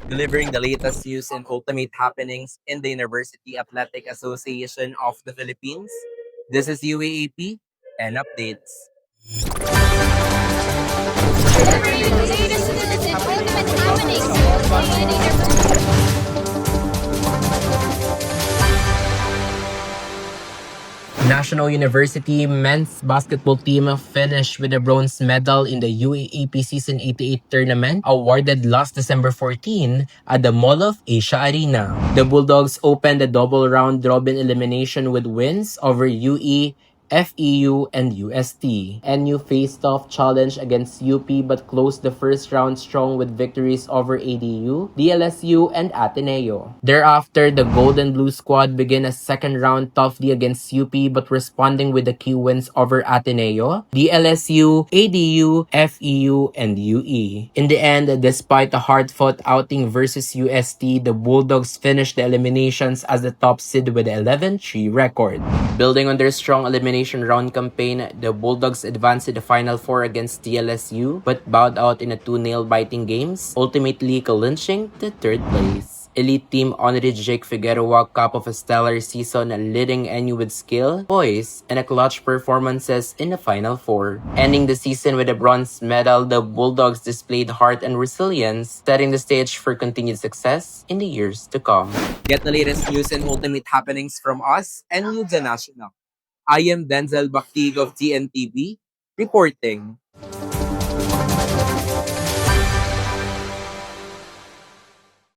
delivering the latest news and ultimate happenings in the University Athletic Association of the Philippines. This is UAAP and updates. Delivering the latest news and ultimate happenings in the University. National University men's basketball team finished with a bronze medal in the UAAP Season 88 tournament awarded last December 14 at the Mall of Asia Arena. The Bulldogs opened the double round robin elimination with wins over UE, FEU, and UST. NU faced off challenge against UP but closed the first round strong with victories over ADU, DLSU, and Ateneo. Thereafter, the Golden Blue squad began a second round toughly against UP but responding with the key wins over Ateneo, DLSU, ADU, FEU, and UE. In the end, despite a hard-fought outing versus UST, the Bulldogs finished the eliminations as the top seed with an 11-3 record. Building on their strong elimination round campaign, the Bulldogs advanced to the Final Four against DLSU but bowed out in a 2 nail-biting games, ultimately clinching the third place. Elite team honored Jake Figueroa cap of a stellar season leading NU with skill, poise, and a clutch performances in the Final Four. Ending the season with a bronze medal, the Bulldogs displayed heart and resilience, setting the stage for continued success in the years to come. Get the latest news and ultimate happenings from us and News National. I am Denzel Baktig of TNTV, reporting.